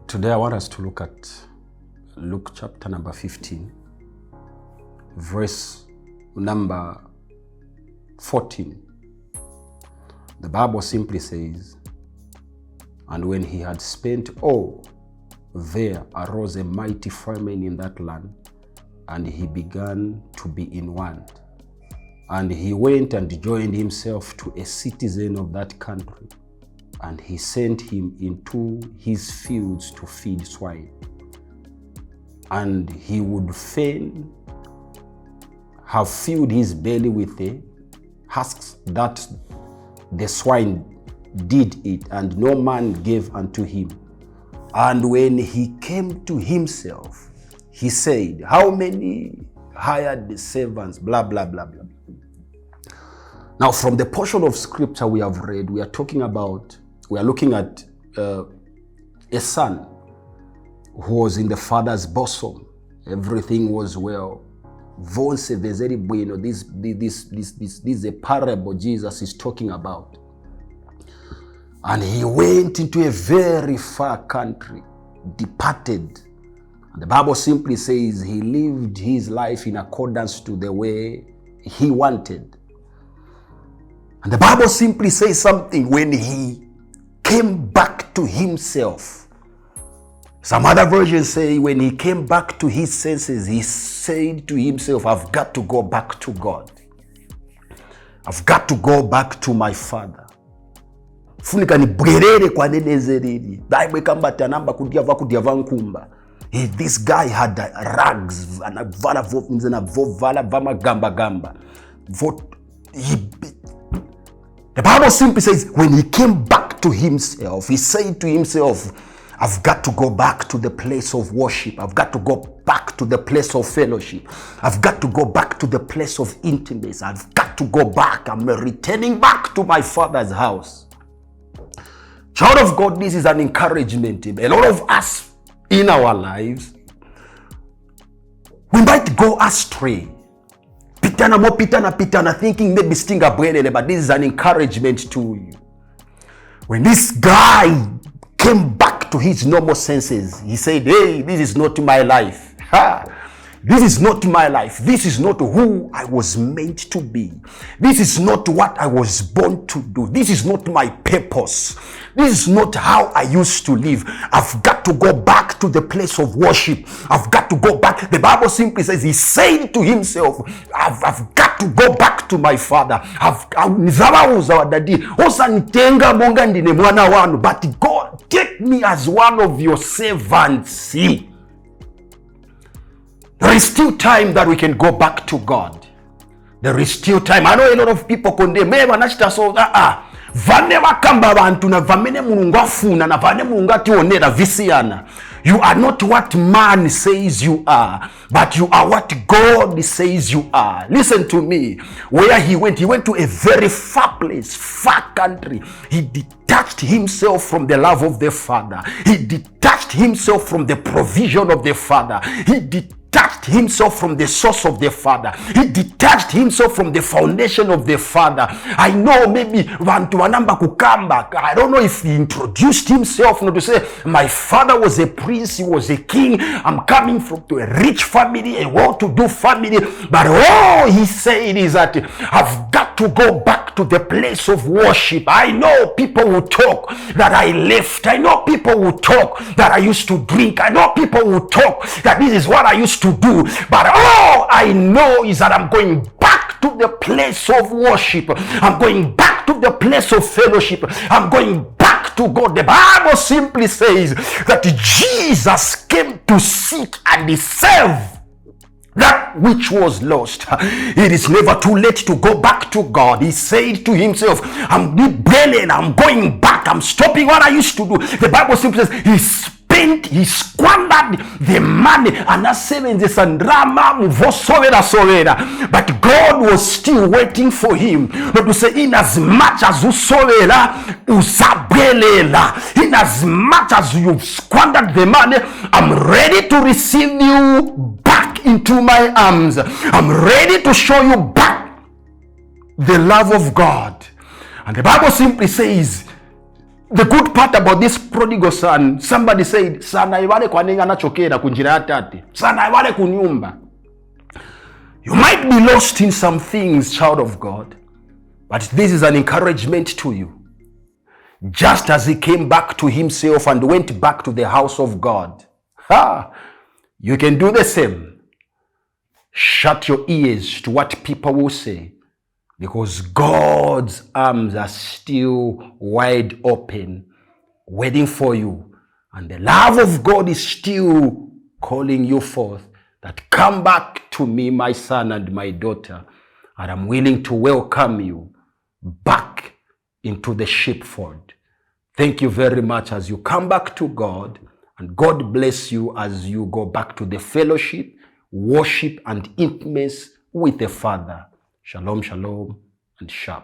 Today I want us to look at Luke chapter number 15, verse number 14. The Bible simply says, "And when he had spent all, there arose a mighty famine in that land, and he began to be in want. And he went and joined himself to a citizen of that country, and he sent him into his fields to feed swine. And he would fain have filled his belly with the husks that the swine did eat, and no man gave unto him. And when he came to himself, he said, How many hired servants, blah, blah, blah, blah." Now, from the portion of scripture we have read, we are looking at a son who was in the father's bosom. Everything was well. This is a parable Jesus is talking about. And he went into a very far country, departed. And the Bible simply says he lived his life in accordance to the way he wanted. And the Bible simply says something when he came back to himself. Some other versions say when he came back to his senses, he said to himself, I've got to go back to God. I've got to go back to my father. Funika ni bwerere kwa nenezeriri. Daimwe kamba tanamba kudiava nkumba. This guy had rags and vala vama gamba. The Bible simply says when he came back to himself, he said to himself, I've got to go back to the place of worship. I've got to go back to the place of fellowship. I've got to go back to the place of intimacy. I've got to go back. I'm returning back to my father's house. Child of God, this is an encouragement. A lot of us in our lives, we might go astray. Pitana, thinking maybe stinga bwelele, but this is an encouragement to you. When this guy came back to his normal senses, he said, hey, this is not my life. This is not my life. This is not who I was meant to be. This is not what I was born to do. This is not my purpose. This is not how I used to live. I've got to go back to the place of worship. I've got to go back. The Bible simply says he said to himself, I've got to go back to my father. But God, take me as one of your servants. There is still time that we can go back to God. There is still time. I know a lot of people condemn. You are not what man says you are, but you are what God says you are. Listen to me. Where he went to a very far place, far country. He detached himself from the love of the Father. He detached himself from the provision of the Father. He detached himself from the source of the Father. He detached himself from the foundation of the Father. I know maybe Vantuanamba could come back. I don't know if he introduced himself, not to say, my father was a prince, he was a king. I'm coming from to a rich family, a well-to-do family. But all he said is that I've got to go back to the place of worship. I know people will talk that I left. I know people will talk that I used to drink. I know people will talk that this is what I used to do. But all I know is that I'm going back to the place of worship. I'm going back to the place of fellowship. I'm going back to God. The Bible simply says that Jesus came to seek and save that which was lost. It is never too late to go back to God. He said to himself, I'm going back. I'm stopping what I used to do. The Bible simply says he squandered the money and but God was still waiting for him. But to say, in as much as in as much as you've squandered the money, I'm ready to receive you back into my arms. I'm ready to show you back the love of God. And the Bible simply says The good part about this prodigal son, somebody said, sana iwale kwa nenga nachokera kunjira ya tate. Sana iwale kunyumba. You might be lost in some things, child of God, but this is an encouragement to you. Just as he came back to himself and went back to the house of God, you can do the same. Shut your ears to what people will say, because God's arms are still wide open, waiting for you. And the love of God is still calling you forth, that come back to me, my son and my daughter, and I'm willing to welcome you back into the sheepfold. Thank you very much as you come back to God, and God bless you as you go back to the fellowship, worship, and intimacy with the Father. Shalom, shalom, and shalom.